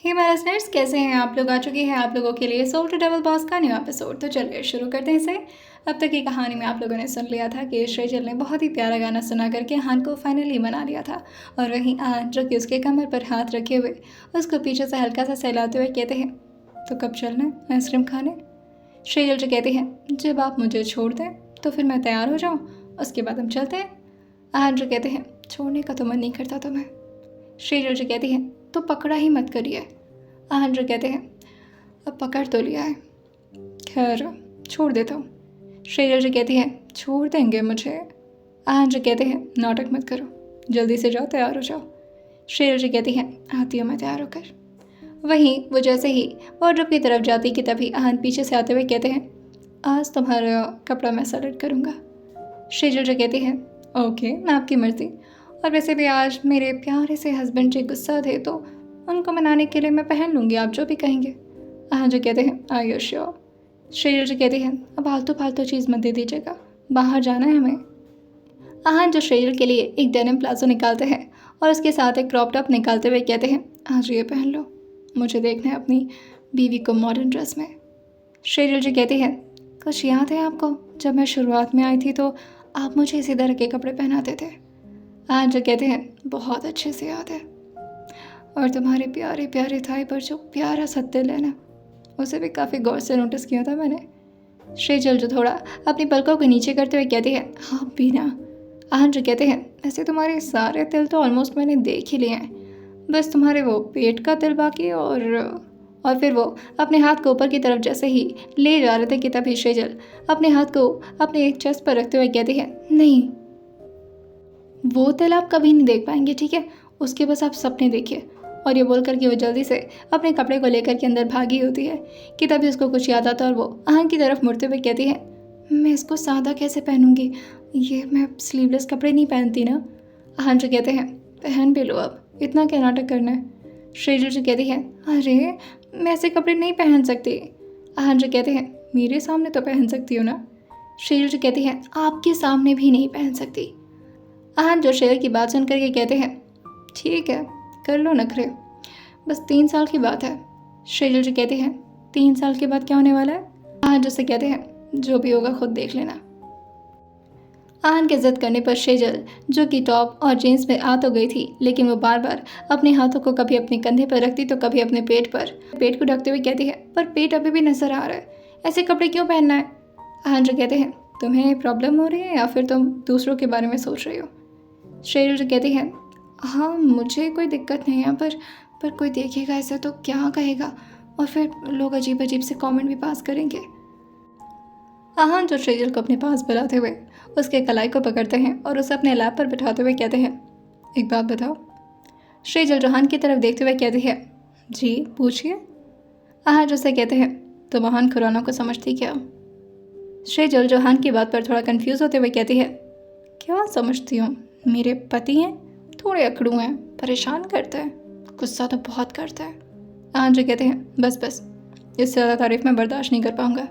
Hey my listeners, कैसे हैं आप लोग। आ चुकी है आप लोगों के लिए सोल टू डबल बॉस का न्यू एपिसोड। तो चलिए शुरू करते हैं इसे। अब तक की कहानी में आप लोगों ने सुन लिया था कि श्रेजल ने बहुत ही प्यारा गाना सुना करके आहान को फाइनली मना लिया था। और वहीं आहान जो कि उसके कमर पर हाथ रखे हुए उसको पीछे से हल्का सा सहलाते हुए कहते हैं, तो कब चलना है आइसक्रीम खाने। श्रेजल जो कहती हैं, जब आप मुझे छोड़ दें तो फिर मैं तैयार हो जाऊँ, उसके बाद हम चलते हैं। आहान जो कहते हैं, छोड़ने का तो मन नहीं करता तुम्हें। श्रेजल जो कहती हैं, तो पकड़ा ही मत करिए। आहान जो कहते हैं, अब पकड़ तो लिया है, खैर छोड़ देता हूँ। श्रेजल जो कहती है, छोड़ देंगे मुझे। आहान जो कहते हैं, नाटक मत करो, जल्दी से जाओ, तैयार हो जाओ। श्रेजल जो कहती है, आती हूँ मैं तैयार होकर। वहीं वो जैसे ही वार्डरोब की तरफ जाती कि तभी आहान पीछे से आते हुए कहते हैं, आज तुम्हारा कपड़ा मैं सेलेक्ट करूँगा। श्रेजल जो कहती है, ओके मैं आपकी मर्ज़ी, और वैसे भी आज मेरे प्यारे से हस्बैंड जी गुस्सा थे तो उनको मनाने के लिए मैं पहन लूँगी, आप जो भी कहेंगे। आहान जो कहते हैं, आर यू श्योर। श्रेजल जो कहती है, अब फालतू फालतू चीज़ मत दे दीजिएगा, बाहर जाना है हमें। आहान जो श्रेजल के लिए एक डेनिम प्लाजो निकालते हैं और उसके साथ एक क्रॉप टॉप निकालते हुए कहते हैं, आज ये पहन लो, मुझे देखना है अपनी बीवी को मॉडर्न ड्रेस में। श्रेजल जी कहती है, कुछ याद है आपको, जब मैं शुरुआत में आई थी तो आप मुझे इसी तरह के कपड़े पहनाते थे। आहान जो कहते हैं, बहुत अच्छे से याद है, और तुम्हारे प्यारे प्यारे थाई पर जो प्यारा सा तिल है ना, उसे भी काफ़ी गौर से नोटिस किया था मैंने। श्रेजल जो थोड़ा अपनी पलकों को नीचे करते हुए कहती है, हाँ बीना। आहान जो कहते हैं, ऐसे तुम्हारे सारे तिल तो ऑलमोस्ट मैंने देख ही लिए हैं, बस तुम्हारे वो पेट का तिल बाकी। और फिर वो अपने हाथ को ऊपर की तरफ जैसे ही ले जा रहे थे कि तभी श्रेजल अपने हाथ को अपने चेस्ट पर रखते हुए कहती है, नहीं वो तिल आप कभी नहीं देख पाएंगे, ठीक है, उसके बस आप सपने देखिए। और ये बोल कर कि वो जल्दी से अपने कपड़े को लेकर के अंदर भागी होती है कि तभी उसको कुछ याद आता और वो आहान की तरफ मुड़ते हुए कहती है, मैं इसको सादा कैसे पहनूंगी, ये मैं स्लीवलेस कपड़े नहीं पहनती ना। आहान जो कहते हैं, पहन भी लो, अब इतना क्या नाटक करना है। श्रेजल जो कहती है, अरे मैं ऐसे कपड़े नहीं पहन सकती। आहान जो कहते हैं, मेरे सामने तो पहन सकती हो ना। श्रेजल जो कहती है, आपके सामने भी नहीं पहन सकती। आहान जो श्रेजल की बात सुन करके कहते हैं, ठीक है कर लो नखरे, बस 3 साल की बात है। श्रेजल जी कहते हैं, 3 साल के बाद क्या होने वाला है। आहान जैसे कहते हैं, जो भी होगा खुद देख लेना। आहान के जिद करने पर श्रेजल जो कि टॉप और जीन्स में आ तो गई थी, लेकिन वो बार बार अपने हाथों को कभी अपने कंधे पर रखती तो कभी अपने पेट पर, पेट को ढकते हुए कहती है, पर पेट अभी भी नजर आ रहा है, ऐसे कपड़े क्यों पहनना है। आहान जो कहते हैं, तुम्हें प्रॉब्लम हो रही है या फिर तुम दूसरों के बारे में सोच रही हो। श्रेजल जो कहती है, हाँ मुझे कोई दिक्कत नहीं है, पर कोई देखेगा ऐसा तो क्या कहेगा, और फिर लोग अजीब अजीब से कमेंट भी पास करेंगे। आहान जो श्रेजल को अपने पास बुलाते हुए उसके कलाई को पकड़ते हैं और उसे अपने लैप पर बिठाते हुए कहते हैं, एक बात बताओ। श्रेजल जोहान की तरफ देखते हुए कहती है, जी पूछिए। आहान जो से कहते हैं, तुम आहान खुराना को समझती क्या। श्रेजल जोहान की बात पर थोड़ा कंफ्यूज होते हुए कहती है, क्या समझती हूँ, मेरे पति हैं, थोड़े अकड़ू हैं, परेशान करते हैं, गुस्सा तो बहुत करता है। आहान जो कहते हैं, बस बस इससे ज़्यादा तारीफ मैं बर्दाश्त नहीं कर पाऊंगा।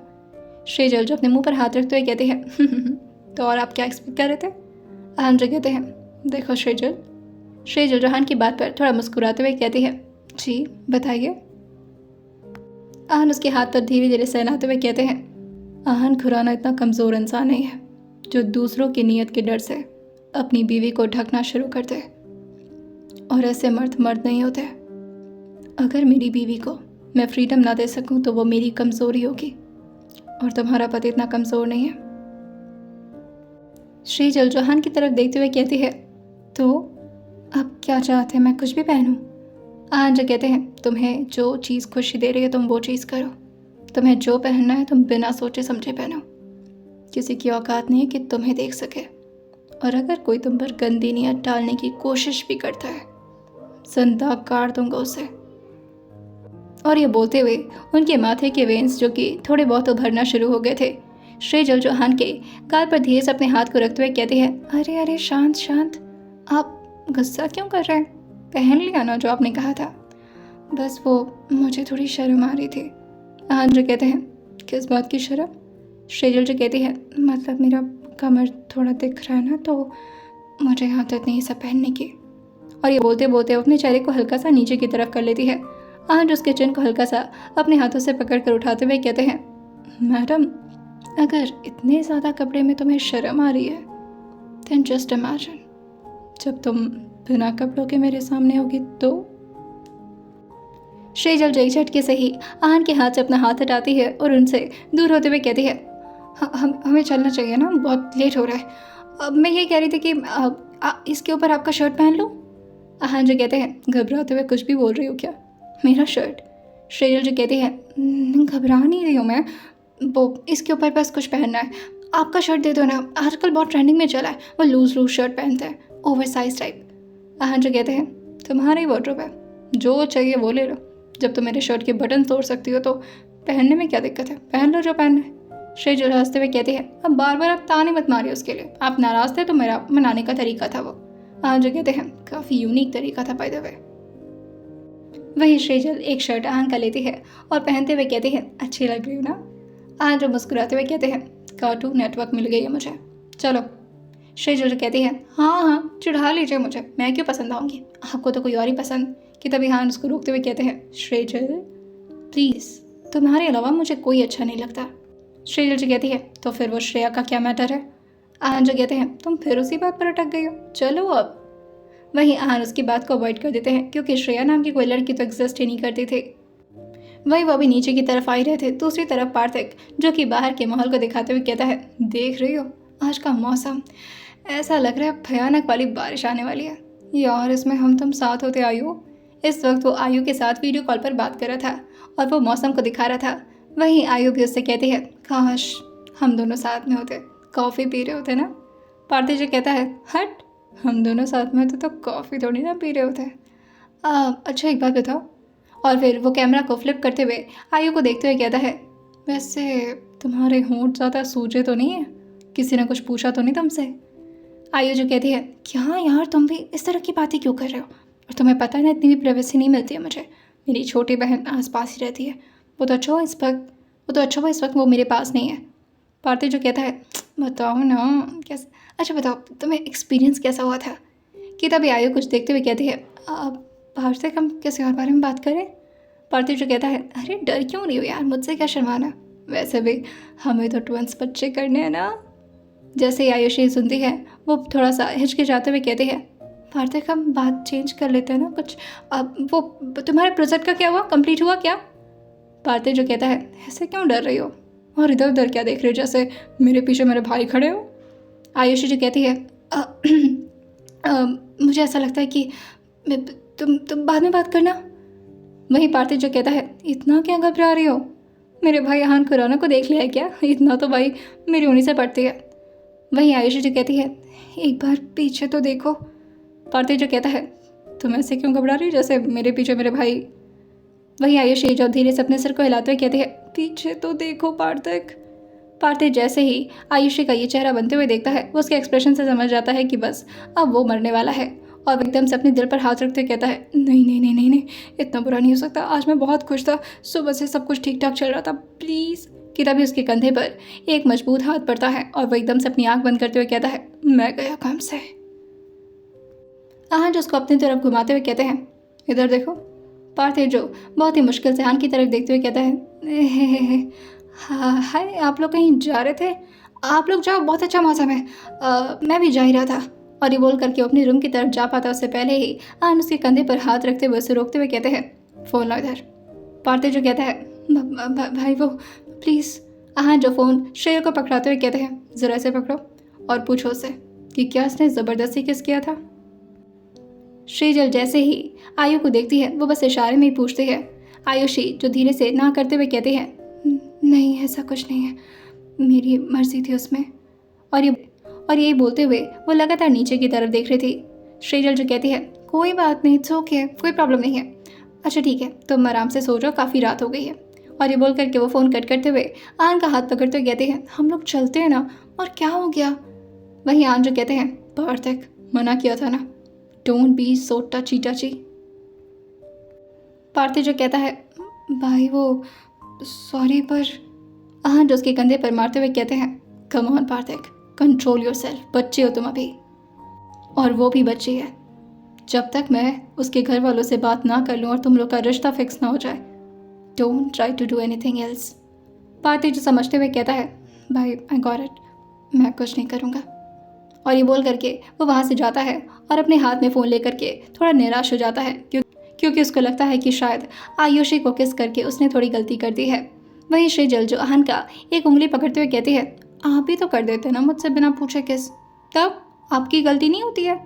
श्रेजल जो अपने मुंह पर हाथ रखते हुए कहते हैं, तो और आप क्या एक्सपेक्ट कर रहे थे। आहान जो कहते हैं, देखो श्रेजल। श्रेजल जोहान की बात पर थोड़ा मुस्कुराते हुए कहती है, जी बताइए। आहान उसके हाथ पर धीरे धीरे सहलाते हुए कहते हैं, आहान खुराना इतना कमज़ोर इंसान नहीं है जो दूसरों की नीयत के डर से अपनी बीवी को ढकना शुरू कर दे, और ऐसे मर्द नहीं होते। अगर मेरी बीवी को मैं फ्रीडम ना दे सकूं तो वो मेरी कमज़ोरी होगी, और तुम्हारा पति इतना कमज़ोर नहीं है। श्रेजल जोहान की तरफ देखते हुए कहती है, तो अब क्या चाहते हैं, मैं कुछ भी पहनूं। आहान जो कहते हैं, तुम्हें जो चीज़ खुशी दे रही है तुम वो चीज़ करो, तुम्हें जो पहनना है तुम बिना सोचे समझे पहनो, किसी की औकात नहीं है कि तुम्हें देख सके, और अगर कोई तुम पर गंदी नीयत डालने की कोशिश भी करता है जिंदा काट दूंगा उसे। और ये बोलते हुए उनके माथे के वेन्स जो कि थोड़े बहुत उभरना शुरू हो गए थे, श्रेजल जोहान के गाल पर धीरे से अपने हाथ को रखते हुए कहती है, अरे अरे शांत शांत, आप गुस्सा क्यों कर रहे हैं, पहन लिया ना जो आपने कहा था, बस वो मुझे थोड़ी शर्म आ रही थी। आहान जो कहते हैं, किस बात की शर्म। श्रेजल जो कहती है, मतलब मेरा कमर थोड़ा दिख रहा है ना, तो मुझे आदत नहीं सब पहनने की। और ये बोलते बोलते वो अपने चेहरे को हल्का सा नीचे की तरफ कर लेती है। आहन उसके चिन को हल्का सा अपने हाथों से पकड़ कर उठाते हुए कहते हैं, मैडम, अगर इतने ज़्यादा कपड़े में तुम्हें शर्म आ रही है, देन जस्ट इमेजिन जब तुम बिना कपड़ों के मेरे सामने होगी तो। श्रीजल जई झटके से ही आहन के हाथ से अपना हाथ हटाती है और उनसे दूर होते हुए कहती है, हमें चलना चाहिए ना, बहुत लेट हो रहा है। अब मैं ये कह रही थी कि इसके ऊपर आपका शर्ट पहन लूँ। आहन जो कहते हैं, घबराते हुए, कुछ भी बोल रही हो क्या? मेरा शर्ट? श्रीजल जो कहती है, घबरा नहीं रही हूँ मैं, वो इसके ऊपर बस कुछ पहनना है, आपका शर्ट दे दो ना, आजकल बहुत ट्रेंडिंग में चला है, वो लूज शर्ट पहनते हैं, ओवर साइज टाइप। आहन जो कहते हैं, तुम्हारा ही वार्डरोब है, जो चाहिए वो ले लो, जब तुम मेरे शर्ट के बटन तोड़ सकती हो तो पहनने में क्या दिक्कत है, पहन लो जो पहनना है। श्रीजल हंसते हुए कहती है, अब बार बार आप ताने मत मारिए उसके लिए, आप नाराज थे तो मेरा मनाने का तरीका था वो। आहन जो कहते हैं, काफ़ी यूनिक तरीका था बाय द वे। वही श्रीजल एक शर्ट आहन का लेती है और पहनते हुए कहती है, अच्छी लग रही हो ना। आहन जो मुस्कुराते हुए कहते हैं, कार्टून नेटवर्क मिल गई है मुझे, चलो। श्रीजल जो कहती है, हाँ चढ़ा लीजिए मुझे, मैं क्यों पसंद आऊँगी, आपको तो कोई और ही पसंद। कि तभी आहन उसको रोकते हुए कहते हैं, श्रीजल प्लीज़, तुम्हारे अलावा मुझे कोई अच्छा नहीं लगता। श्रीजल जी कहती है, तो फिर वो श्रेया का क्या मैटर है। आहन जो कहते हैं, तुम फिर उसी बात पर अटक गई हो, चलो अब। वहीं आहन उसकी बात को अवॉइड कर देते हैं, क्योंकि श्रेया नाम की कोई लड़की तो एग्जिस्ट ही नहीं करती थी। वहीं वो भी नीचे की तरफ आ ही रहे थे। दूसरी तरफ पार्थिक, जो कि बाहर के माहौल को दिखाते हुए कहता है, देख रही हो आज का मौसम, ऐसा लग रहा है भयानक वाली बारिश आने वाली है यार, इसमें हम तुम साथ होते आयु। इस वक्त वो आयु के साथ वीडियो कॉल पर बात कर रहा था और वो मौसम को दिखा रहा था। वहीं आयु भी उससे कहती है, काश हम दोनों साथ में होते, कॉफ़ी पी रहे होते ना। पार्थिक जो कहता है, हट, हम दोनों साथ में होते तो कॉफ़ी थोड़ी ना पी रहे होते। अच्छा एक बात बताओ। और फिर वो कैमरा को फ्लिप करते हुए आयु को देखते हुए कहता है, वैसे तुम्हारे होंठ ज़्यादा सूजे तो नहीं है, किसी ने कुछ पूछा तो नहीं तुमसे। आयु जो कहती है, क्या यार तुम भी इस तरह की बातें क्यों कर रहे हो, और तुम्हें पता है ना इतनी भी प्राइवेसी नहीं मिलती है मुझे, मेरी छोटी बहन आसपास ही रहती है, वो तो अच्छा हुआ इस वक्त वो मेरे पास नहीं है। पार्थिक जो कहता है, बताओ ना कैसे, अच्छा बताओ तुम्हें एक्सपीरियंस कैसा हुआ था। कि तभी आयु कुछ देखते हुए कहती है, पार्थिक हम किसी और बारे में बात करें। पार्थिक जो कहता है, अरे डर क्यों रही हो यार, मुझसे क्या शर्माना, वैसे भी हमें तो ट्विंस बच्चे करने हैं ना। जैसे ही आयुषी सुनती है वो थोड़ा सा हिचकिचाते हुए कहती है, पार्थिक हम बात चेंज कर लेते हैं ना कुछ, अब वो तुम्हारे प्रोजेक्ट का क्या हुआ, कंप्लीट हुआ क्या। पार्थिक जो कहता है, ऐसे क्यों डर रही हो और इधर उधर क्या देख रहे हो, जैसे मेरे पीछे मेरे भाई खड़े हो। आयुषी जो कहती है, मुझे ऐसा लगता है कि तुम बाद में बात करना। वहीं पार्थिक जो कहता है, इतना क्या घबरा रही हो, मेरे भाई आहन खुराना को देख लिया है क्या, इतना तो भाई मेरी उन्हीं से पड़ती है। वहीं आयुषी जो कहती है, एक बार पीछे तो देखो। पार्थिक जो कहता है, तुम ऐसे क्यों घबरा रही हो जैसे मेरे पीछे मेरे भाई। वहीं आयुषी जो धीरे से अपने सिर को हिलाते हुए कहती है, पीछे तो देखो पार्थिक। पार्थिक जैसे ही आयुषी का ये चेहरा बनते हुए देखता है, वो उसके एक्सप्रेशन से समझ जाता है कि बस अब वो मरने वाला है, और वो एकदम से अपने दिल पर हाथ रखते हुए कहता है, नहीं नहीं नहीं नहीं नहीं, इतना बुरा नहीं हो सकता, आज मैं बहुत खुश था, सुबह से सब कुछ ठीक ठाक चल रहा था, प्लीज़। कि तभी उसके कंधे पर एक मजबूत हाथ पड़ता है और वो एकदम से अपनी आंख बंद करते हुए कहता है, मैं गया काम से। आहन जो उसको अपनी तरफ घुमाते हुए कहते हैं, इधर देखो। पार्थिक जो बहुत ही मुश्किल से आहन की तरफ देखते हुए कहता है, हाय आप लोग कहीं जा रहे थे, आप लोग जाओ, बहुत अच्छा मौसम है, मैं भी जा ही रहा था। और ये बोल करके अपनी रूम की तरफ जा पाता उससे पहले ही आहन उसके कंधे पर हाथ रखते हुए उसे रोकते हुए कहते हैं, फ़ोन लो इधर। पार्थिक जो कहता है, भाई वो प्लीज़। आहन जो फ़ोन श्रेया को पकड़ाते हुए कहते हैं, ज़रा से पकड़ो और पूछो उससे कि क्या उसने ज़बरदस्ती किस किया था। श्रीजल जैसे ही आयु को देखती है वो बस इशारे में ही पूछती है। आयुषी जो धीरे से ना करते हुए कहती है, नहीं ऐसा कुछ नहीं है, मेरी मर्जी थी उसमें। और यही बोलते हुए वो लगातार नीचे की तरफ देख रही थी। श्रीजल जो कहती है, कोई बात नहीं, इट्स ओके, कोई प्रॉब्लम नहीं है, अच्छा ठीक है तुम आराम से सो जाओ, काफ़ी रात हो गई है। और ये बोल करके वो फ़ोन कट करते हुए आन का हाथ पकड़ते हुए कहते हैं, हम लोग चलते हैं ना, और क्या हो गया। वहीं आन जो कहते हैं, पार्थिक मना किया था ना, डोंट बी सो टची टची। पार्थिक जो कहता है, भाई वो सॉरी पर। आहन जो उसके कंधे पर मारते हुए कहते हैं, कम ऑन पार्थिक, कंट्रोल योरसेल्फ, बच्चे हो तुम अभी, और वो भी बच्ची है, जब तक मैं उसके घर वालों से बात ना कर लूँ और तुम लोग का रिश्ता फिक्स ना हो जाए, don't try to do anything else. Parth जो समझते हुए कहता है, भाई आई गॉट इट, मैं कुछ नहीं करूँगा। और ये बोल करके वो वहाँ से जाता है और अपने हाथ में फ़ोन लेकर के थोड़ा निराश हो जाता है, क्योंकि उसको लगता है कि शायद आयुषी को किस करके उसने थोड़ी गलती कर दी है। वहीं श्रीजल जो आहन का एक उंगली पकड़ते हुए कहती है, आप भी तो कर देते ना मुझसे बिना पूछे किस, तब आपकी गलती नहीं होती है।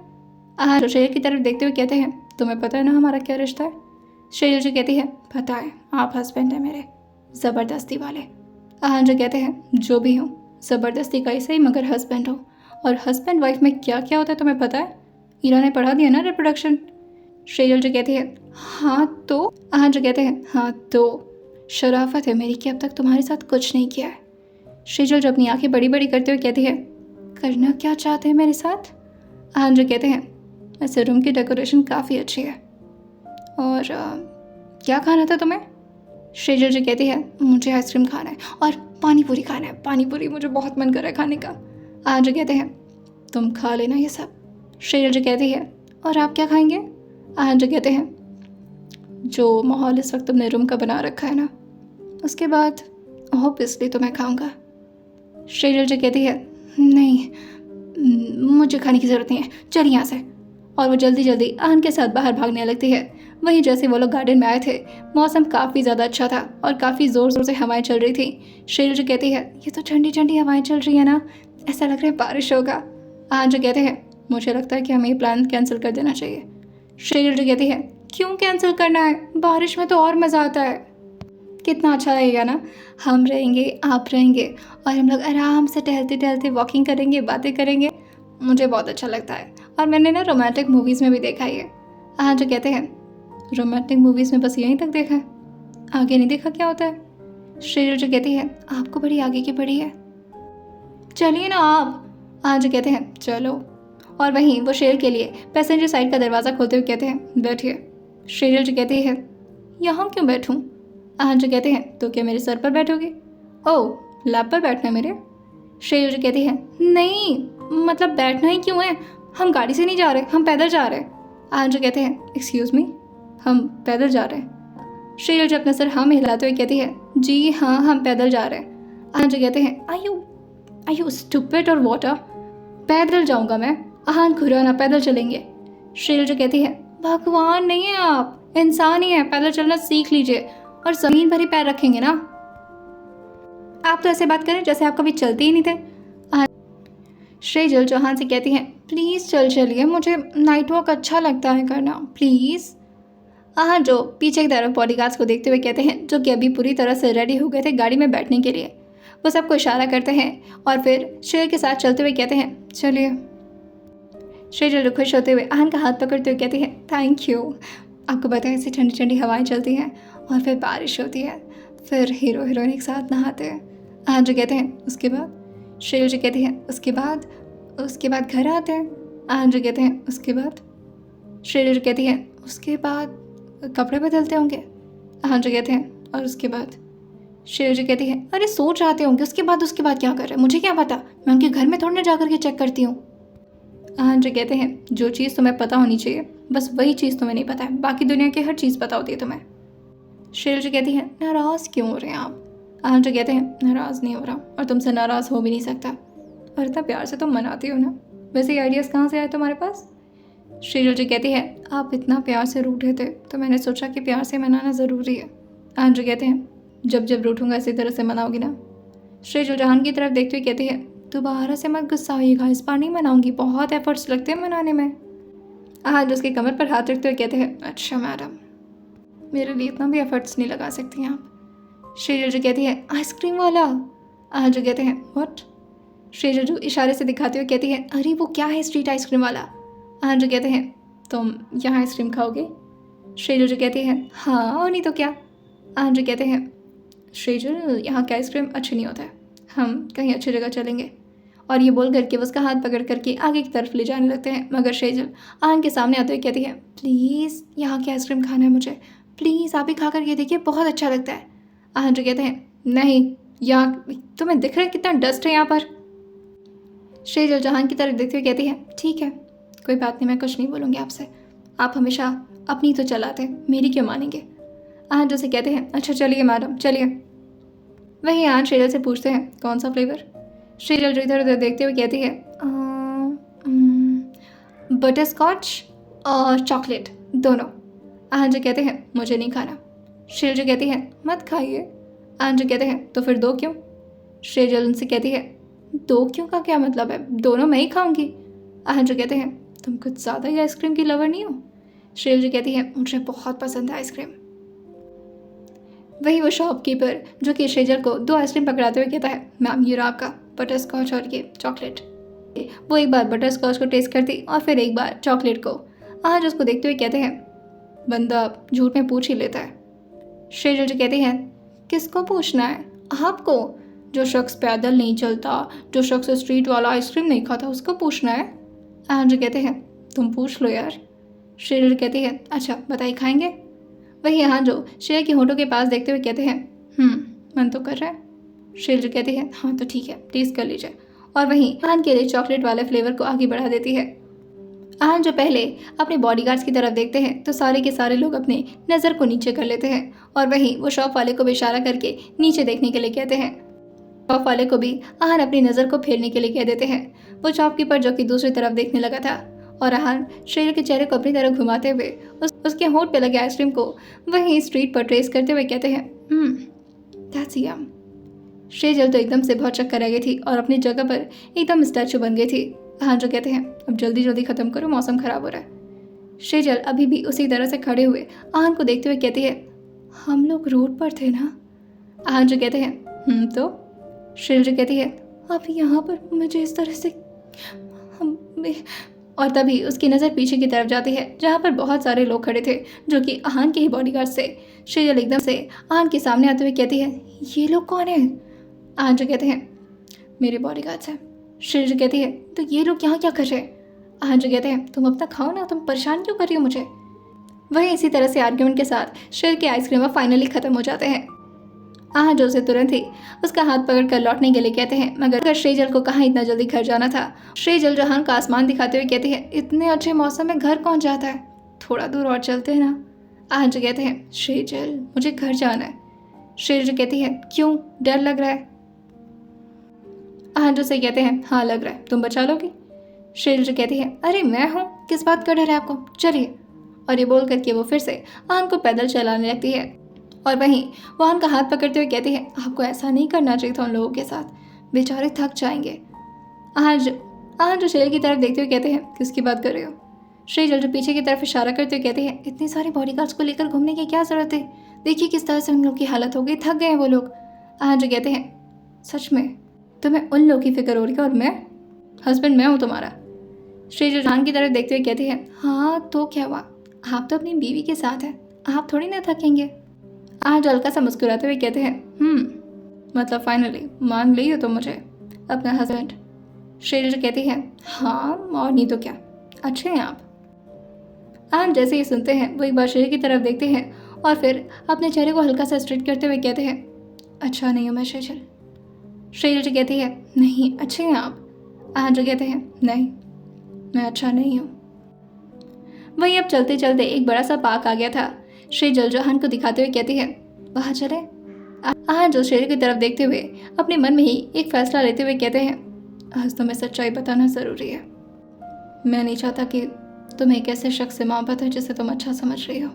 आहन जो श्रेयल की तरफ देखते हुए कहते हैं, तुम्हें पता है ना हमारा क्या रिश्ता है। श्रेयल जो कहती है, पता है, आप हस्बैंड हैं मेरे, ज़बरदस्ती वाले। आहन जो कहते हैं, जो भी हो, ज़बरदस्ती का ही सही मगर हस्बैंड हो, और हस्बैंड वाइफ में क्या क्या होता है तुम्हें पता है, ईरा ने पढ़ा दिया ना रिप्रोडक्शन। श्रेयल जो कहती है, हाँ तो। आहन जो कहते हैं, हाँ तो शराफत है मेरी कि अब तक तुम्हारे साथ कुछ नहीं किया है। श्रीजल जो अपनी आंखें बड़ी बड़ी करते हुए कहती है, करना क्या चाहते हैं मेरे साथ। आहन जो कहते हैं, वैसे रूम की डेकोरेशन काफ़ी अच्छी है, और क्या खाना था तुम्हें। श्रीजल जो कहती है, मुझे आइसक्रीम खाना है और पानी पूरी खाना है, पानी पूरी मुझे बहुत मन कर रहा है खाने का। आहन जो कहते हैं, तुम खा लेना ये सब। श्रीजल जो कहती है, और आप क्या खाएंगे। आहन जो कहते हैं, जो माहौल इस वक्त तुमने रूम का बना रखा है ना, उसके बाद ऑब्वियसली तो मैं खाऊंगा। श्रीजल जो कहती है, नहीं मुझे खाने की ज़रूरत नहीं है, चलिए यहाँ से। और वो जल्दी जल्दी आहन के साथ बाहर भागने लगती है। वहीं जैसे वो लोग गार्डन में आए थे, मौसम काफ़ी ज़्यादा अच्छा था और काफ़ी ज़ोर ज़ोर से हवाएं चल रही थी। श्रीजल जो कहती है, ये तो ठंडी ठंडी हवाएं चल रही है ना, ऐसा लग रहा है बारिश होगा। आहन जो कहते हैं, मुझे लगता है कि हमें ये प्लान कैंसिल कर देना चाहिए। श्रीजल जो कहती है, क्यों कैंसिल करना है, बारिश में तो और मज़ा आता है, कितना अच्छा लगेगा ना, हम रहेंगे आप रहेंगे और हम लोग आराम से टहलते टहलते वॉकिंग करेंगे, बातें करेंगे, मुझे बहुत अच्छा लगता है। और मैंने ना रोमांटिक मूवीज़ में भी देखा ही है। हाँ जो कहते हैं, रोमांटिक मूवीज़ में बस यहीं तक देखा है, आगे नहीं देखा क्या होता है। श्रीजल जो कहती है, आपको बड़ी आगे की पड़ी है, चलिए ना आप। हाँ जो कहते हैं, चलो। और वहीं वो शेर के लिए पैसेंजर साइड का दरवाज़ा खोलते हुए कहते हैं, बैठिए। श्रीजल जो कहती है, यहाँ क्यों बैठूँ। आहन जो कहते हैं, तो क्या मेरे सर पर बैठोगे। ओह लैब पर बैठना है मेरे। श्रेयल जो कहती है, नहीं मतलब बैठना ही क्यों है, हम गाड़ी से नहीं जा रहे, हम पैदल जा रहे हैं। आहन जो कहते हैं, एक्सक्यूज़ मी, हम पैदल जा रहे हैं। श्रेयल जो अपना सर हाँ में हिलाते हुए कहती है, जी हाँ हम पैदल जा रहे हैं। आहन जो कहते हैं, आई यू स्टूपिड और वाटर, पैदल जाऊँगा मैं। आहन घुराना, पैदल चलेंगे। श्रेयल जो कहती है, भगवान नहीं है आप, इंसान ही है, पैदल चलना सीख लीजिए और ज़मीन पर ही पैर रखेंगे ना। आप तो ऐसे बात करें जैसे आप कभी चलते ही नहीं थे। श्रेजल जो आहन से कहती हैं, प्लीज़ चल चलिए, मुझे नाइट वॉक अच्छा लगता है करना, प्लीज़। आहन जो पीछे की तरफ बॉडीगार्ड्स को देखते हुए कहते हैं, जो कि अभी पूरी तरह से रेडी हो गए थे गाड़ी में बैठने के लिए। वो सबको इशारा करते हैं और फिर श्रेय के साथ चलते हुए कहते हैं, चलिए। श्रेजल जो खुश होते हुए आहन का हाथ पकड़ते हुए कहती है, थैंक यू। आपको पता है ऐसी ठंडी ठंडी हवाएं चलती हैं और फिर बारिश होती है, फिर हीरो हीरोइन एक साथ नहाते हैं। आहन जो कहते हैं, उसके बाद। श्रेयल जो कहती है, उसके बाद घर आते हैं। आहन जो कहते हैं, उसके बाद। श्रेयल जो कहती है, उसके बाद कपड़े बदलते होंगे। आहन जो कहते हैं, और उसके बाद। श्रेयल जो कहती है, अरे सो जाते होंगे, उसके बाद क्या कर रहे हैं, मुझे क्या पता, मैं उनके घर में थोड़ा ना जा करके चेक करती हूँ। आहन जो कहते हैं, जो चीज़ तुम्हें पता होनी चाहिए बस वही चीज़ तुम्हें नहीं पता है, बाकी दुनिया की हर चीज़ पता होती है तुम्हें। श्रेयल जो कहती है, नाराज़ क्यों हो रहे हैं आप। आहन जो कहते हैं, नाराज़ नहीं हो रहा और तुमसे नाराज़ हो भी नहीं सकता, और इतना प्यार से तुम मनाती हो ना, वैसे ये आइडियाज़ कहाँ से आए तुम्हारे पास। श्रेयल जो कहती है, आप इतना प्यार से रूठे थे तो मैंने सोचा कि प्यार से मनाना ज़रूरी है। आहन जो कहते हैं, जब जब रूठूंगा इसी तरह से मनाओगी ना। श्रेयल जो आहन की तरफ देखते हुए कहती है, दोबारा से मत गुस्सा होइएगा, इस बार नहीं मनाऊंगी, बहुत एफर्ट्स लगते हैं मनाने में। आहन उसके कमर पर हाथ रखते हुए कहते हैं, अच्छा मैडम, मेरे लिए इतना भी एफर्ट्स नहीं लगा सकती हैं आप। श्रेयल जो कहती है, आइसक्रीम वाला। आहन जो कहते हैं, व्हाट। श्रेयल जो इशारे से दिखाते हुए कहती है, अरे वो क्या है स्ट्रीट आइसक्रीम वाला। आहन जो कहते हैं, तुम यहाँ आइसक्रीम खाओगे। श्रेयल जो कहती है, हाँ और नहीं तो क्या। आहन जो कहते हैं, श्रेयल यहाँ का आइसक्रीम अच्छी नहीं होता है, हम कहीं अच्छी जगह चलेंगे। और ये बोल करके उसका हाथ पकड़ करके आगे की तरफ ले जाने लगते हैं, मगर श्रेयल आहन के सामने आते हुए कहती है, प्लीज़ यहाँ की आइसक्रीम खाना है मुझे, प्लीज़ आप ही खा कर ये देखिए, बहुत अच्छा लगता है। आहन जो कहते हैं, नहीं यहाँ तुम्हें दिख रहा है कितना डस्ट है यहाँ पर। श्रेयल जहान की तरफ देखते हुए कहती है, ठीक है कोई बात नहीं, मैं कुछ नहीं बोलूँगी आपसे, आप हमेशा अपनी तो चलाते हैं, मेरी क्यों मानेंगे? आहन जो से कहते हैं अच्छा चलिए मैडम चलिए। वही आहन शेजल से पूछते हैं कौन सा फ्लेवर? शेजल जो इधर उधर देखते हुए कहती है बटर स्कॉच और चॉकलेट दोनों। आहन जो कहते हैं मुझे नहीं खाना। शेजल जो कहती है मत खाइए। आहन जो कहते हैं तो फिर दो क्यों? शेजल उनसे कहती है दो क्यों का क्या मतलब है, दोनों मैं ही खाऊंगी। आहन जो कहते हैं तुम कुछ ज़्यादा ही आइसक्रीम की लवर नहीं हो? शेजल जो कहती है मुझे बहुत पसंद है आइसक्रीम। वही वो शॉपकीपर जो कि शेजल को दो आइसक्रीम पकड़ाते हुए कहता है मैम ये रहा आपका बटर स्कॉच और ये चॉकलेट। वो एक बार बटर स्कॉच को टेस्ट करती और फिर एक बार चॉकलेट को। आज उसको देखते हुए कहते हैं बंदा झूठ में पूछ ही लेता है। शेजल जो कहती है किसको पूछना है? आपको। जो शख्स पैदल नहीं चलता, जो शख्स स्ट्रीट वाला आइसक्रीम नहीं खाता, उसको पूछना है। आज जो कहते हैं तुम पूछ लो यार। शेजल कहती है अच्छा बताइए खाएंगे? वही यहाँ जो शेर की होठों के पास देखते हुए कहते हैं मन तो कर रहा है। शेर कहती है हाँ तो ठीक है प्लीज़ कर लीजिए। और वहीं आहन के लिए चॉकलेट वाले फ्लेवर को आगे बढ़ा देती है। आहन जो पहले अपने बॉडीगार्ड्स की तरफ देखते हैं तो सारे के सारे लोग अपने नज़र को नीचे कर लेते हैं और वहीं वो शॉप वाले को भी इशारा करके नीचे देखने के लिए कहते हैं। शॉप वाले को भी आहन अपनी नज़र को फेरने के लिए कह देते हैं। वो शॉपकीपर जो कि दूसरी तरफ देखने लगा था और आहन शेर के चेहरे को अपनी तरफ घुमाते हुए उसके होंठ पे लगे आइसक्रीम को वहीं स्ट्रीट पर ट्रेस करते हुए कहते हैं दैट्स यम। शेजल तो एकदम से बहुत चक्कर रह गई थी और अपनी जगह पर एकदम स्टैचू बन गई थी। आहन जो कहते हैं अब जल्दी जल्दी ख़त्म करो, मौसम ख़राब हो रहा है। शेजल अभी भी उसी तरह से खड़े हुए आहन को देखते हुए कहती है हम लोग रोड पर थे ना? आहन जो कहते हैं तो? शेजल जो कहती है अब यहाँ पर मुझे इस तरह से और तभी उसकी नज़र पीछे की तरफ जाती है जहाँ पर बहुत सारे लोग खड़े थे जो कि आहन के ही बॉडीगार्ड से। शेजल एकदम से आहन के सामने आते हुए कहती है ये लोग कौन है? आहन जो कहते हैं मेरे बॉडीगार्ड्स हैं। शेजल कहती है तो ये लोग यहाँ क्या कर रहे हैं? आहन जो कहते हैं तुम अपना खाओ ना, तुम परेशान क्यों कर रही हो मुझे? वही इसी तरह से आर्ग्यूमेंट के साथ शेर के आइसक्रीम फाइनली ख़त्म हो जाते हैं। आहन जो उसे तुरंत ही उसका हाथ पकड़कर लौटने के लिए कहते हैं मगर शेजल को कहाँ इतना जल्दी घर जाना था। शेजल जहान का आसमान दिखाते हुए कहती है इतने अच्छे मौसम में घर कौन जाता है, थोड़ा दूर और चलते हैं ना। आहन जो कहते हैं शेजल मुझे घर जाना है। शेजल कहती है क्यों, डर लग रहा है? आहन जो से कहते हैं हाँ लग रहा है, तुम बचा लोगी? शेजल कहती है अरे मैं हूँ, किस बात का डर है आपको, चलिए। और ये बोल करके वो फिर से आहन को पैदल चलाने लगती है और वहीं वो आहन का हाथ पकड़ते हुए कहती है आपको ऐसा नहीं करना चाहिए था उन लोगों के साथ, बेचारे थक जाएंगे। आहन जो शेजल की तरफ देखते हुए कहते हैं किसकी बात कर रहे हो? शेजल जो पीछे की तरफ इशारा करते हुए कहते हैं इतने सारे बॉडीगार्ड्स को लेकर घूमने की क्या ज़रूरत है, देखिए किस तरह से उन लोग की हालत हो गई, थक गए हैं वो लोग। आहन जो कहते हैं सच में तुम्हें उन लोगों की फिक्र हो रही है और मैं हस्बैंड मैं हूँ तुम्हारा। शेजल आहन की तरफ देखते हुए कहती है हाँ तो क्या हुआ, आप तो अपनी बीवी के साथ हैं, आप थोड़ी ना थकेंगे। आहन जो हल्का सा मुस्कुराते हुए कहते हैं मतलब फाइनली मान ली हो तुम मुझे अपना हस्बैंड। शेजल कहती है हाँ और नहीं तो क्या, अच्छे हैं आप। आहन जैसे ही सुनते हैं वो एक बार शेजल की तरफ देखते हैं और फिर अपने चेहरे को हल्का सा स्ट्रेट करते हुए कहते हैं अच्छा नहीं हूँ मैं शेजल। शेजल जो कहती है नहीं अच्छे हैं आप। आहन जो कहते हैं नहीं मैं अच्छा नहीं हूँ। वहीं अब चलते चलते एक बड़ा सा पार्क आ गया था। शेजल जो आहन को दिखाते हुए कहती है वहाँ चले। आहन जो शेजल की तरफ देखते हुए अपने मन में ही एक फैसला लेते हुए कहते हैं आज तुम्हें सच्चाई बताना ज़रूरी है। मैं नहीं चाहता कि तुम्हें एक ऐसे शख्स से मोहब्बत है जिसे तुम अच्छा समझ रही हो।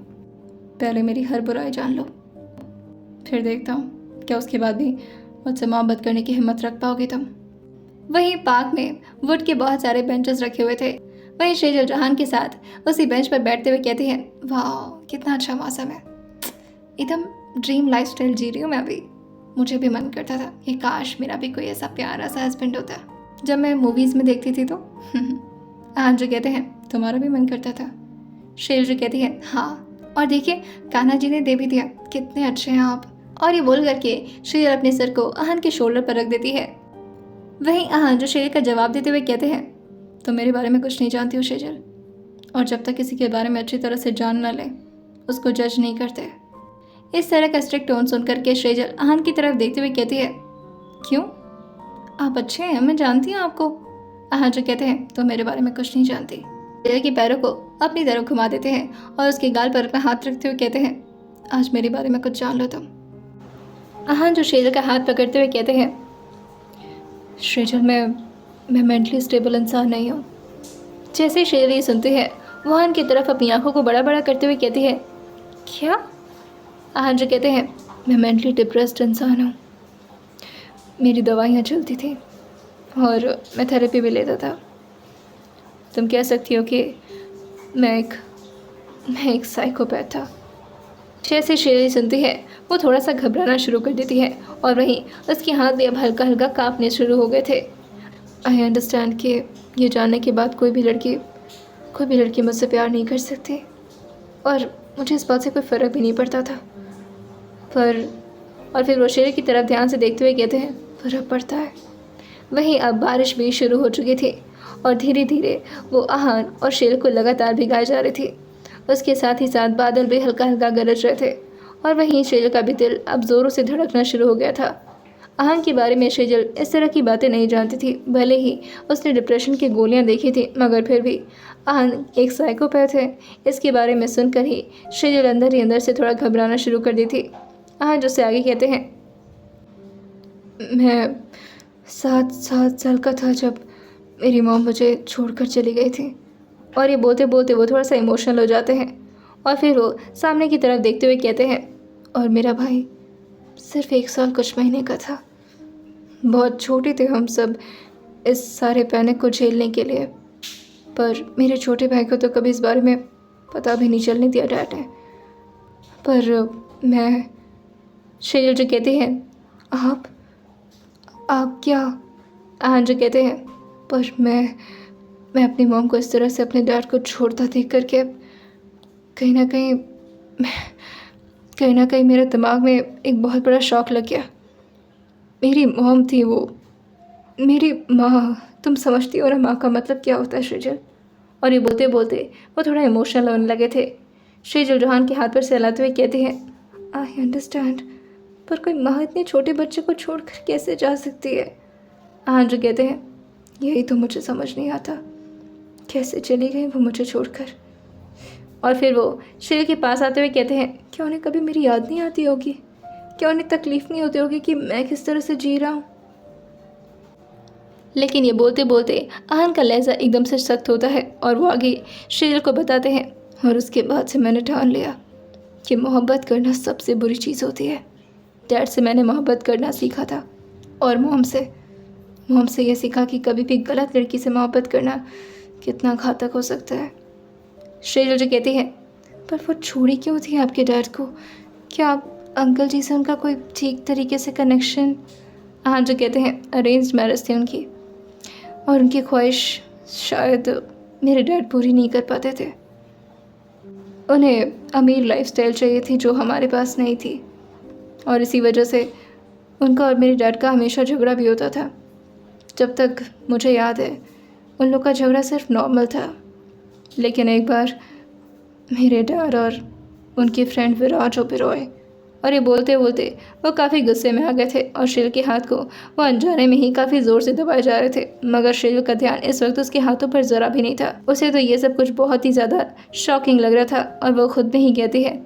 पहले मेरी हर बुराई जान लो, फिर देखता हूँ क्या उसके बाद भी मुझसे मोहब्बत करने की हिम्मत रख पाओगी तुम। वहीं पार्क में वुड के बहुत सारे बेंचेस रखे हुए थे। वहीं शेजल जहान के साथ उसी बेंच पर बैठते हुए कहती है वाह कितना अच्छा मौसम है, एकदम ड्रीम लाइफस्टाइल जी रही हूँ मैं अभी। मुझे भी मन करता था कि काश मेरा भी कोई ऐसा प्यारा सा हस्बैंड होता जब मैं मूवीज़ में देखती थी तो। आहन जो कहते हैं तुम्हारा भी मन करता था। शेजल जो कहती है हाँ और देखिए कान्हा जी ने दे भी दिया, कितने अच्छे हैं आप। और ये बोल करके शेजल अपने सर को आहन के शोल्डर पर रख देती है। वहीं आहन जो शेजल का जवाब देते हुए कहते हैं तो मेरे बारे में कुछ नहीं जानती हो शेजल, और जब तक किसी के बारे में अच्छी तरह से जान ना ले उसको जज नहीं करते। इस तरह का स्ट्रिक्ट टोन सुन करके शेजल आहन की तरफ देखते हुए कहती है क्यों, आप अच्छे हैं, मैं जानती हूँ आपको। आहन जो कहते हैं तो मेरे बारे में कुछ नहीं जानती, शेर के पैरों को अपनी तरफ घुमा देते हैं और उसके गाल पर अपना हाथ रखते हुए कहते हैं, आज मेरे बारे में कुछ जान लो तुम। आहान जो शेर का हाथ पकड़ते हुए कहते हैं, श्रीजल मैं मेंटली स्टेबल इंसान नहीं हूँ। जैसे ही शेर ये सुनते हैं वो आहान की तरफ अपनी आंखों को बड़ा बड़ा करते हुए कहती है, क्या? आहान जो कहते हैं, मैं मेंटली डिप्रेस्ड इंसान हूँ। मेरी दवाइयाँ चलती थी और मैं थेरेपी भी लेता था। तुम कह सकती हो कि मैं एक साइकोपैथ था। जैसे शेरी सुनती है वो थोड़ा सा घबराना शुरू कर देती है और वहीं उसके हाथ भी अब हल्का हल्का कांपने शुरू हो गए थे। आई अंडरस्टैंड कि ये जानने के बाद कोई भी लड़की मुझसे प्यार नहीं कर सकती और मुझे इस बात से कोई फ़र्क भी नहीं पड़ता था। और फिर वो शेर की तरफ ध्यान से देखते हुए कहते हैं, फ़र्क पड़ता है। वहीं अब बारिश भी शुरू हो चुकी थी और धीरे धीरे वो आहान और शेर को लगातार भिगाई जा रही थी। उसके साथ ही साथ बादल भी हल्का हल्का गरज रहे थे और वहीं शेजल का भी दिल अब ज़ोरों से धड़कना शुरू हो गया था। आहान के बारे में शेजल इस तरह की बातें नहीं जानती थी। भले ही उसने डिप्रेशन की गोलियां देखी थी, मगर फिर भी आहान एक साइकोपैथ है, इसके बारे में सुनकर ही शेजल अंदर ही अंदर से थोड़ा घबराना शुरू कर दी थी। आहान जो से आगे कहते हैं, मैं 7 साल का था जब मेरी मॉम मुझे छोड़कर चली गई थी। और ये बोलते बोलते वो थोड़ा सा इमोशनल हो जाते हैं और फिर वो सामने की तरफ देखते हुए कहते हैं, और मेरा भाई सिर्फ 1 साल कुछ महीने का था। बहुत छोटे थे हम सब इस सारे पैनिक को झेलने के लिए, पर मेरे छोटे भाई को तो कभी इस बारे में पता भी नहीं चलने दिया डैड ने। पर मैं, शेजल जो कहते हैं, आप क्या? आहान जो कहते हैं, पर मैं अपनी मॉम को इस तरह से अपने डैड को छोड़ता देख करके कहीं ना कहीं मेरे दिमाग में एक बहुत बड़ा शॉक लग गया। मेरी मॉम थी वो, मेरी माँ। तुम समझती हो ना माँ का मतलब क्या होता है श्रीजल? और ये बोलते बोलते वो थोड़ा इमोशनल होने लगे थे। श्रीजल जोहान के हाथ पर सहलाते हुए कहते हैं, आई अंडरस्टैंड, पर कोई माँ इतने छोटे बच्चे को छोड़कर कैसे जा सकती है? आहान जो कहते हैं, यही तो मुझे समझ नहीं आता, कैसे चली गई वो मुझे छोड़कर। और फिर वो शेर के पास आते हुए कहते हैं, क्या उन्हें कभी मेरी याद नहीं आती होगी? क्या उन्हें तकलीफ़ नहीं होती होगी कि मैं किस तरह से जी रहा हूँ? लेकिन ये बोलते बोलते आहान का लहजा एकदम से सख्त होता है और वो आगे शेर को बताते हैं, और उसके बाद से मैंने ठान लिया कि मोहब्बत करना सबसे बुरी चीज़ होती है। डैड से मैंने मोहब्बत करना सीखा था और मॉम से ये सीखा कि कभी भी गलत लड़की से मोहब्बत करना कितना घातक हो सकता है। शेजल जो कहती है, पर वो छोड़ी क्यों थी आपके डैड को? क्या आप अंकल जी से उनका कोई ठीक तरीके से कनेक्शन? हाँ जो कहते हैं, अरेंज्ड मैरिज थी उनकी और उनकी ख्वाहिश शायद मेरे डैड पूरी नहीं कर पाते थे। उन्हें अमीर लाइफस्टाइल चाहिए थी जो हमारे पास नहीं थी, और इसी वजह से उनका और मेरे डैड का हमेशा झगड़ा भी होता था। जब तक मुझे याद है उन लोग का झगड़ा सिर्फ नॉर्मल था, लेकिन एक बार मेरे डैड और उनकी फ्रेंड विराज ओबेरॉय, और ये बोलते बोलते वो काफ़ी गुस्से में आ गए थे और शेल के हाथ को वो अनजाने में ही काफ़ी ज़ोर से दबाए जा रहे थे। मगर शेल का ध्यान इस वक्त उसके हाथों पर ज़रा भी नहीं था। उसे तो ये सब कुछ बहुत ही ज़्यादा शॉकिंग लग रहा था और वो खुद में ही कहती है,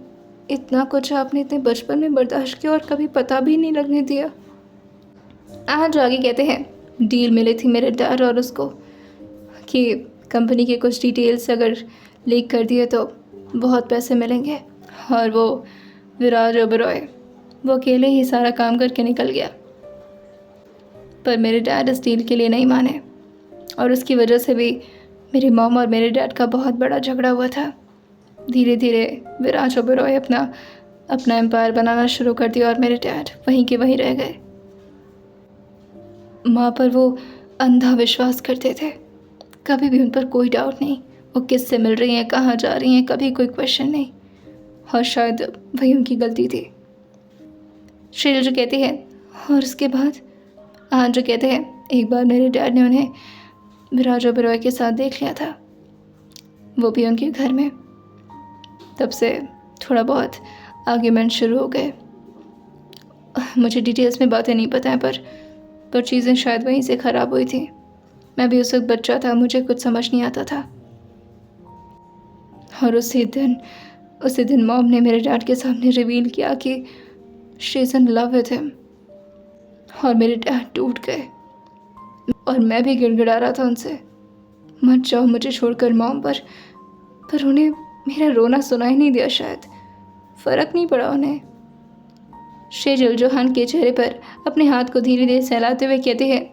इतना कुछ आपने इतने बचपन में बर्दाश्त किया और कभी पता भी नहीं लगने दिया। आज आगे कहते हैं, डील मिली थी मेरे डैड और उसको कि कंपनी के कुछ डिटेल्स अगर लीक कर दिए तो बहुत पैसे मिलेंगे, और वो विराज ओबेरॉय वो अकेले ही सारा काम करके निकल गया। पर मेरे डैड इस डील के लिए नहीं माने और उसकी वजह से भी मेरी मॉम और मेरे डैड का बहुत बड़ा झगड़ा हुआ था। धीरे धीरे विराज ओबेरॉय अपना एम्पायर बनाना शुरू कर दिया और मेरे डैड वहीं के वहीं रह गए। माँ पर वो अंधा विश्वास करते थे, कभी भी उन पर कोई डाउट नहीं, वो किससे मिल रही हैं, कहाँ जा रही हैं, कभी कोई क्वेश्चन नहीं, और शायद वही उनकी गलती थी। श्रील जो कहती है, और उसके बाद आहान जो कहते हैं, एक बार मेरे डैड ने उन्हें विराज ओबेरॉय के साथ देख लिया था, वो भी उनके घर में। तब से थोड़ा बहुत आर्ग्यूमेंट शुरू हो गए। मुझे डिटेल्स में बातें नहीं पता हैं, पर चीज़ें शायद वहीं से ख़राब हुई थी। मैं भी उस वक्त बच्चा था, मुझे कुछ समझ नहीं आता था। और उसी दिन मॉम ने मेरे डैड के सामने रिवील किया कि she is in love with him, और मेरे डैड टूट गए। और मैं भी गिड़गिड़ा रहा था उनसे, मत जाओ मुझे छोड़कर मॉम, पर उन्हें मेरा रोना सुनाई नहीं दिया, शायद फ़र्क नहीं पड़ा उन्हें। शेजल जोहान के चेहरे पर अपने हाथ को धीरे धीरे सहलाते हुए कहते हैं,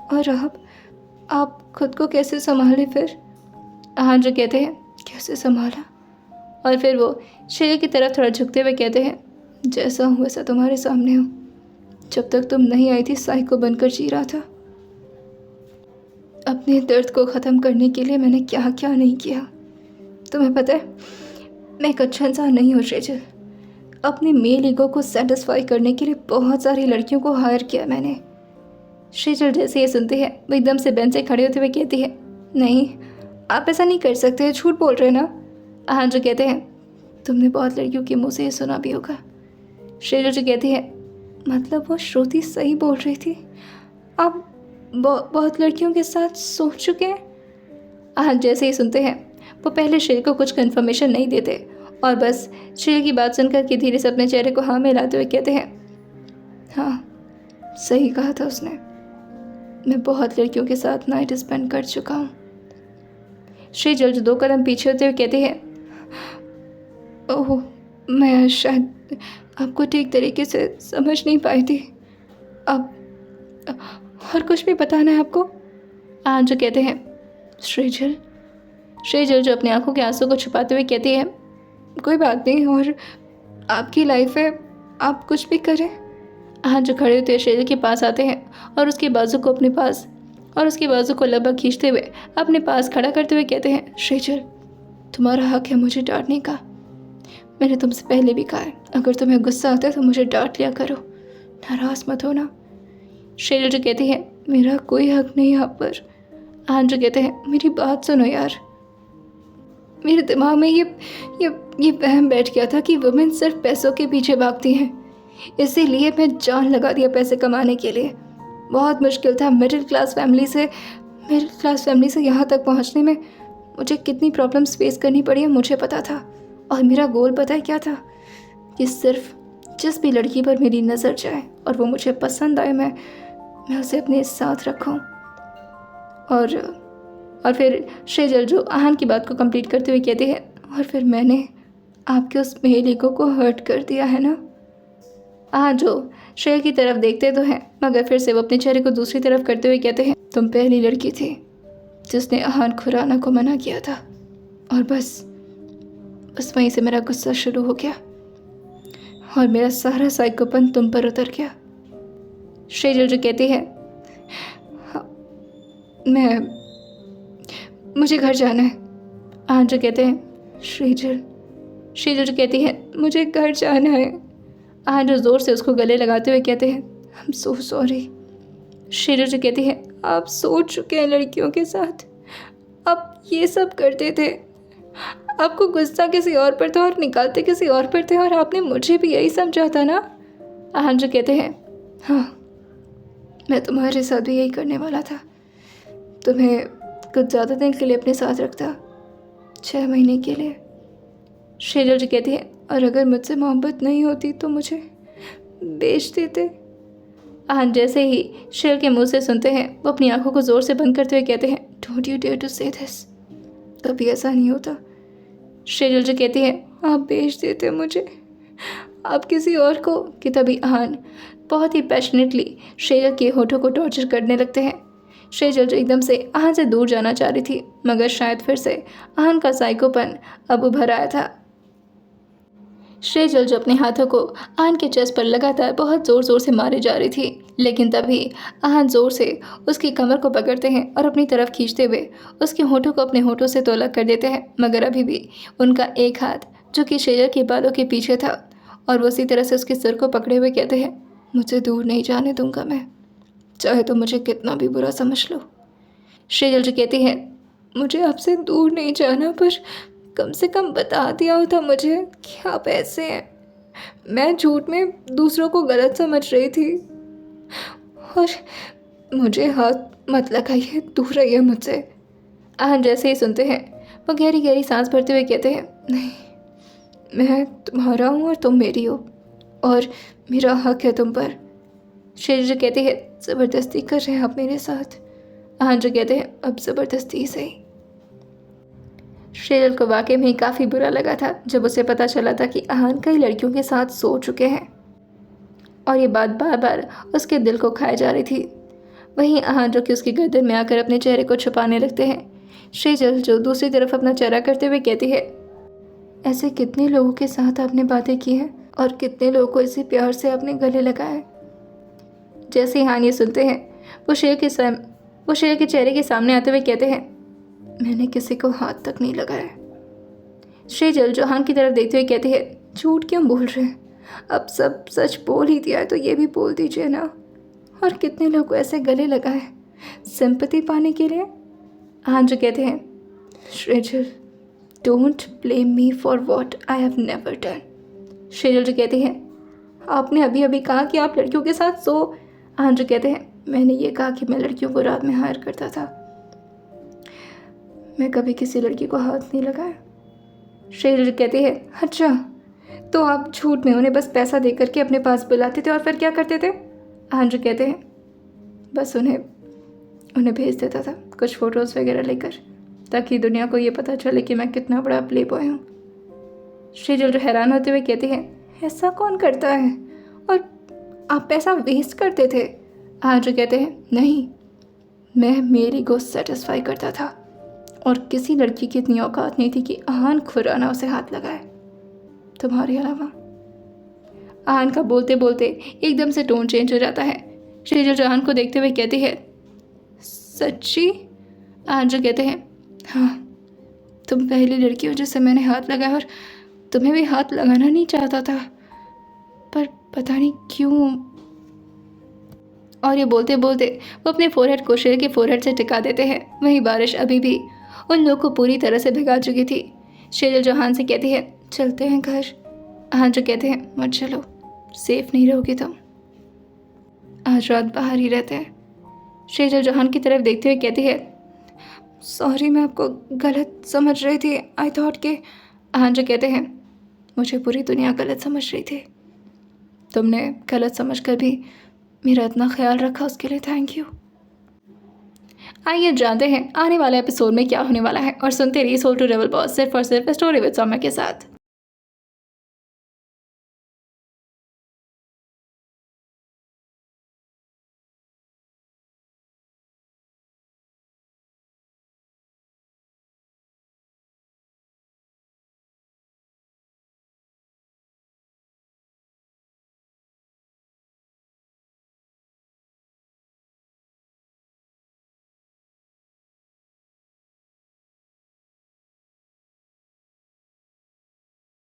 और आप खुद को कैसे संभाले फिर? हाँ जो कहते हैं, कैसे संभाला? और फिर वो शेजल की तरफ थोड़ा झुकते हुए कहते हैं, जैसा हूँ वैसा तुम्हारे सामने हूँ। जब तक तुम नहीं आई थी साइको बनकर जी रहा था। अपने दर्द को ख़त्म करने के लिए मैंने क्या क्या नहीं किया। तुम्हें पता है, मैं एक अच्छा इंसान नहीं हूँ शेजल। अपने मेल ईगो को सेटिस्फाई करने के लिए बहुत सारी लड़कियों को हायर किया मैंने। शेजल जैसे ये सुनते हैं वो एकदम से बेंच से खड़े होते हुए कहती है, नहीं आप ऐसा नहीं कर सकते, झूठ बोल रहे ना। हाँ जो कहते हैं, तुमने बहुत लड़कियों के मुँह से ये सुना भी होगा। शेजल जो कहती है, मतलब वो श्रुति सही बोल रही थी, आप बहुत लड़कियों के साथ सो चुके हैं। हाँ जैसे ही सुनते हैं वो पहले शेर को कुछ कंफर्मेशन नहीं देते और बस शेर की बात सुनकर के धीरे से अपने चेहरे को हाँ में लाते हुए कहते हैं, हाँ सही कहा था उसने, मैं बहुत लड़कियों के साथ नाइट स्पेंड कर चुका हूँ। श्री जल्द 2 कदम पीछे होते हुए कहते हैं, ओह मैं शायद आपको ठीक तरीके से समझ नहीं पाई थी। अब और कुछ भी बताना है आपको? हाँ जो कहते हैं, श्रीजल जो अपनी आंखों के आंसू को छुपाते हुए कहती है, कोई बात नहीं, और आपकी लाइफ है, आप कुछ भी करें। हाँ जो खड़े होते श्रीजल के पास आते हैं और उसके बाजू को अपने पास और उसकी बाजू को लगभग खींचते हुए अपने पास खड़ा करते हुए कहते हैं, श्रीजल तुम्हारा हक है मुझे डांटने का। मैंने तुमसे पहले भी कहा है, अगर तुम्हें गुस्सा आता है तो मुझे डांट लिया करो, नाराज मत होना। श्रीजल जो कहती है, मेरा कोई हक नहीं यहाँ पर। हाँ जो कहते हैं, मेरी बात सुनो यार, मेरे दिमाग में ये वहम बैठ गया था कि वुमेन सिर्फ पैसों के पीछे भागती हैं, इसीलिए मैं जान लगा दिया पैसे कमाने के लिए। बहुत मुश्किल था मिडिल क्लास फैमिली से यहाँ तक पहुँचने में मुझे कितनी प्रॉब्लम्स फेस करनी पड़ी है मुझे पता था। और मेरा गोल पता है क्या था, कि सिर्फ जिस भी लड़की पर मेरी नज़र जाए और वो मुझे पसंद आए, मैं उसे अपने साथ रखूं। और फिर शेजल जो आहन की बात को कंप्लीट करते हुए कहते हैं, और फिर मैंने आपके उस मेल ईगो को हर्ट कर दिया है ना। आहन जो शेर की तरफ देखते तो हैं, मगर फिर से वो अपने चेहरे को दूसरी तरफ करते हुए कहते हैं, तुम पहली लड़की थी जिसने आहन खुराना को मना किया था, और बस वहीं से मेरा गुस्सा शुरू हो गया और मेरा सारा साइकोपन तुम पर उतर गया। शेजल जो कहती है, मुझे घर जाना है। आहन जो कहते हैं, शेजल जो कहती है, मुझे घर जाना है। आहन जो ज़ोर से उसको गले लगाते हुए कहते हैं, आई एम सो सॉरी। शेजल जो कहती है, आप सो चुके हैं लड़कियों के साथ, आप ये सब करते थे, आपको गुस्सा किसी और पर था और निकालते किसी और पर थे, और आपने मुझे भी यही समझा था ना। आहन जो कहते हैं, हाँ मैं तुम्हारे साथ भी यही करने वाला था, तुम्हें कुछ ज़्यादा दिन के लिए अपने साथ रखता, 6 महीने के लिए। शेजल जो कहती है, और अगर मुझसे मोहब्बत नहीं होती तो मुझे बेच देते। आहन जैसे ही शेर के मुंह से सुनते हैं वो अपनी आंखों को ज़ोर से बंद करते हुए कहते हैं, डोंट यू डेयर टू से दिस, कभी ऐसा नहीं होता। शेजल जो कहती है, आप बेच देते मुझे, आप किसी और को। कि तभी आहन बहुत ही पैशनेटली शेजल के होठों को टॉर्चर करने लगते हैं। शेजल जो एकदम से आहन से दूर जाना चाह रही थी, मगर शायद फिर से आहन का साइकोपन अब उभर आया था। शेजल जो अपने हाथों को आहन के चेस्ट पर लगातार बहुत ज़ोर ज़ोर से मारे जा रही थी, लेकिन तभी आहन ज़ोर से उसकी कमर को पकड़ते हैं और अपनी तरफ खींचते हुए उसके होठों को अपने होठों से तो अलग कर देते हैं, मगर अभी भी उनका एक हाथ जो कि शेजल के बालों के पीछे था, और वो उसी तरह से उसके सिर को पकड़े हुए कहते हैं, मुझे दूर नहीं जाने दूंगा मैं, चाहे तो मुझे कितना भी बुरा समझ लो। शेजल जो कहती है, मुझे आपसे दूर नहीं जाना, पर कम से कम बता दिया होता मुझे कि आप ऐसे हैं। मैं झूठ में दूसरों को गलत समझ रही थी, और मुझे हाथ मत लगाइए, दूर रहिए मुझसे। आहन जैसे ही सुनते हैं वो गहरी गहरी सांस भरते हुए कहते हैं, नहीं, मैं तुम्हारा हूँ और तुम मेरी हो, और मेरा हक है तुम पर। शेजल कहते हैं, ज़बरदस्ती कर रहे हैं आप मेरे साथ। आहान जो कहते हैं, अब ज़बरदस्ती ही सही। शेजल को वाकई में काफ़ी बुरा लगा था जब उसे पता चला था कि आहान कई लड़कियों के साथ सो चुके हैं, और ये बात बार बार उसके दिल को खाए जा रही थी। वहीं आहान जो कि उसकी गर्दन में आकर अपने चेहरे को छुपाने लगते हैं। शेजल जो दूसरी तरफ अपना चेहरा करते हुए कहती है, ऐसे कितने लोगों के साथ आपने बातें की हैं और कितने लोगों को इसी प्यार से अपने गले लगाए। जैसे ही आहान ये सुनते हैं, वो शेर के चेहरे के सामने आते हुए कहते हैं, मैंने किसी को हाथ तक नहीं लगाया। शेजल जो आहान की तरफ देखते हुए कहती है, झूठ क्यों बोल रहे हैं, अब सब सच बोल ही दिया है तो ये भी बोल दीजिए ना। और कितने लोग ऐसे गले लगाए सिंपैथी पाने के लिए। आहान जो कहते हैं, Shejal don't blame me for what I have never done. Shejal जो कहती हैं, आपने अभी अभी कहा कि आप लड़कियों के साथ सो। आहान जो कहते हैं, मैंने ये कहा कि मैं लड़कियों को रात में हायर करता था, मैं कभी किसी लड़की को हाथ नहीं लगाया। शेजल कहती है, अच्छा तो आप झूठ में उन्हें बस पैसा दे करके अपने पास बुलाते थे और फिर क्या करते थे। आहान जो कहते हैं, बस उन्हें भेज देता था कुछ फ़ोटोज़ वगैरह लेकर, ताकि दुनिया को ये पता चले कि मैं कितना बड़ा प्ले बॉय हूँ। शेजल जो हैरान होते हुए कहती है, ऐसा कौन करता है, और आप पैसा वेस्ट करते थे। आहान जो कहते हैं, नहीं, मैं मेरी को सेटिस्फाई करता था, और किसी लड़की की इतनी औकात नहीं थी कि आहान खुराना उसे हाथ लगाए, तुम्हारे अलावा। आहान का बोलते बोलते एकदम से टोन चेंज हो जाता है। शेजल जो आहान को देखते हुए कहती है, सच्ची। आहान जो कहते हैं, हाँ, तुम पहली लड़की हो जिससे मैंने हाथ लगाया, और तुम्हें भी हाथ लगाना नहीं चाहता था, पर पता नहीं क्यों। और ये बोलते बोलते वो अपने फोरहेड को शेर के फोरहेड से टिका देते हैं। वहीं बारिश अभी भी उन लोगों को पूरी तरह से भिगा चुकी थी। शेजल जो आहान से कहती है, चलते हैं घर। आहान जो कहते हैं, मत चलो, सेफ नहीं रहोगी तुम, आज रात बाहर ही रहते हैं। शेजल जो आहान की तरफ देखते हुए कहती है, सॉरी, मैं आपको गलत समझ रही थी, आई थॉट के। आहान जो कहते हैं, मुझे पूरी दुनिया गलत समझ रही थी, तुमने गलत समझ कर भी मेरा इतना ख्याल रखा, उसके लिए थैंक यू। आइए जानते हैं आने वाले एपिसोड में क्या होने वाला है, और सुनते रहिए सोल टू डबल बॉस, सिर्फ और सिर्फ स्टोरी विद सौम्या के साथ।